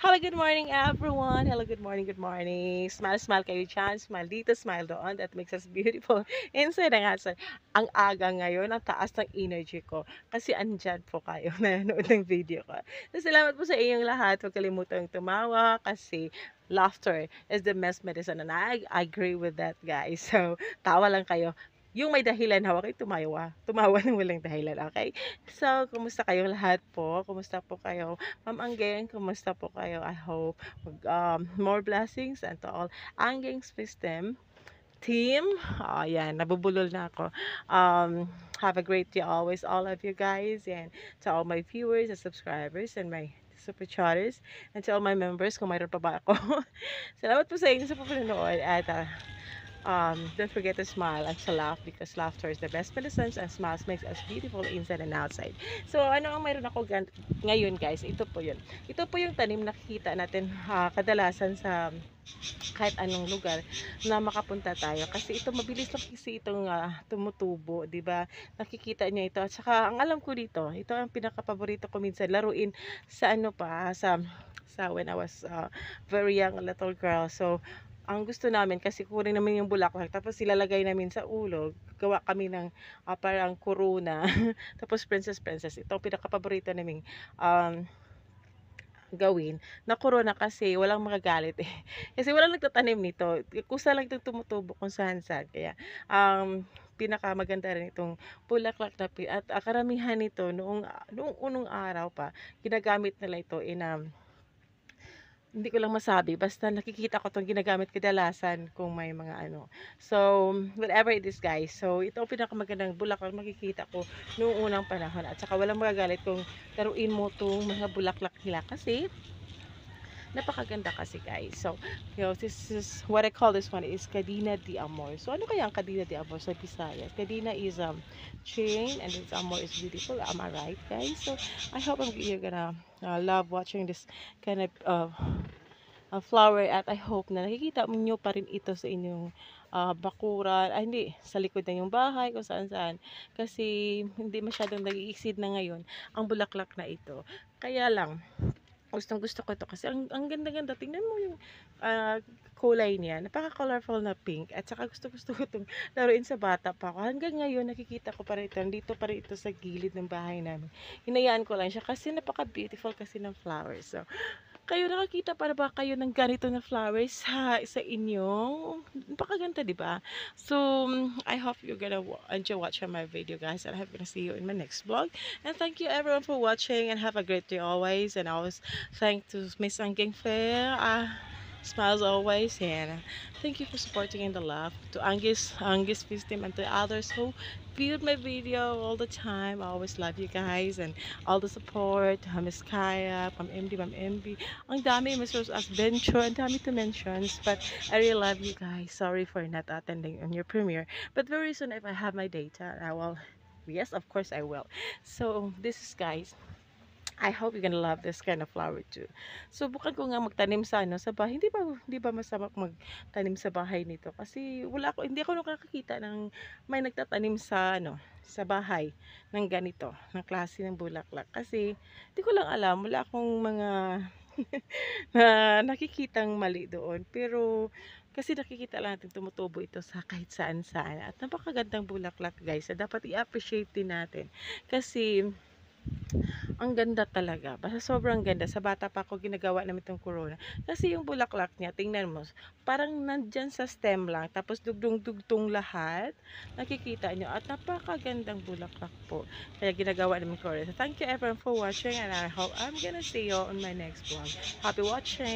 Hello, good morning everyone. Hello, good morning, good morning. Smile, smile kayo dyan. Smile dito, smile doon. That makes us beautiful. Inside ang outside. Ang aga ngayon, ang taas ng energy ko. Kasi andyan po kayo nanonood ng video ko. So, salamat po sa inyong lahat. Huwag kalimutang tumawa kasi laughter is the best medicine. And I agree with that, guys. So, tawa lang kayo. Yung may dahilan, hawak kayo tumawa. Tumawa ng walang dahilan, okay? So, kumusta kayong lahat po? Kumusta po kayo? Ma'am Angeng, kumusta po kayo? I hope more blessings and to all Anggeng system team. Oh, yan, nabubulol na ako. Have a great day always, all of you guys, and to all my viewers and subscribers and my super chatters and to all my members kung mayroon pa ba ako. Salamat po sa inyo sa panonood at don't forget to smile and to laugh because laughter is the best medicine and smiles makes us beautiful inside and outside. So, ano ang mayroon ako ngayon, guys? Ito po yun. Ito po yung tanim na nakikita natin kadalasan sa kahit anong lugar na makapunta tayo. Kasi ito, mabilis lang kasi itong tumutubo, di ba? Nakikita niyo ito. At saka, ang alam ko dito, ito ang pinaka-paborito ko minsan, laruin sa ano pa, sa when I was very young, little girl. So, ang gusto namin kasi kunin namin yung bulaklak tapos ilalagay namin sa ulo. Gawa kami ng parang corona. Tapos princess. Ito ang pinaka-paborito naming um, gawin na corona kasi walang magagalit eh. Kasi walang nagtatanim nito. Kusa lang itong tumutubo kung saan-saan. Kaya pinakamaganda rin itong bulaklak na at karamihan nito noong unong araw pa ginagamit nila ito in hindi ko lang masabi, basta nakikita ko 'tong ginagamit kadalasan kung may mga ano. So, whatever it is guys, so ito ang pinakamagandang bulaklak makikita ko noong unang panahon at saka walang magagalit kung laruin mo 'tong mga bulaklak nila kasi napakaganda kasi guys. So, this is what I call this one is Cadena de Amor. So, ano kaya ang Cadena de Amor sa Bisaya? Cadena is chain and its Amor is beautiful. Am I right guys? So, I hope you're gonna love watching this kind of flower at I hope na nakikita nyo pa rin ito sa inyong bakuran, hindi, sa likod ng yung bahay, kung saan saan. Kasi hindi masyadong nag-i-exceed na ngayon ang bulaklak na ito. Kaya lang, gustong gusto ko ito kasi ang ganda-ganda. Tingnan mo yung kulay niya. Napaka-colorful na pink. At saka gusto ko itong laruin sa bata pa ako. Hanggang ngayon, nakikita ko pa rin ito. Dito pa rin ito sa gilid ng bahay namin. Hinayaan ko lang siya kasi napaka-beautiful kasi ng flowers. So, kayo nakakita para ba kayo ng ganito na flowers sa inyong napakaganda, di ba? So, I hope you're gonna enjoy watching my video, guys. And I'm gonna see you in my next vlog. And thank you everyone for watching and have a great day always. And always thank to Miss Angking Fair. Smiles always, and thank you for supporting in the love to Angus Fistim and to others who viewed my video all the time. I always love you guys and all the support. Miss Kaya, Ma'am MB. Ang dami, Miss Rose Adventure. Ang dami to mentions, but I really love you guys. Sorry for not attending on your premiere, but very soon if I have my data, I will. Yes, of course I will. So this is guys. I hope you're gonna love this kind of flower too. Subukan ko nga magtanim sa ano sa bahay. Hindi ba masama magtanim sa bahay nito? Kasi hindi ako nakakakita ng may nagtatanim sa ano sa bahay ng ganito, ng klase ng bulaklak. Kasi hindi ko lang alam, wala akong mga na nakikitang mali doon. Pero kasi nakikita lang natin tumutubo ito sa kahit saan-saan. At napakagandang bulaklak guys. Dapat i-appreciate din natin. Kasi ang ganda talaga. Basta sobrang ganda. Sa bata pa ako ginagawa namin itong corona. Kasi yung bulaklak niya, tingnan mo, parang nandyan sa stem lang. Tapos dugtong-dugtong lahat. Nakikita nyo. At napakagandang bulaklak po. Kaya ginagawa namin corona. So, thank you everyone for watching. And I hope I'm gonna see you on my next vlog. Happy watching!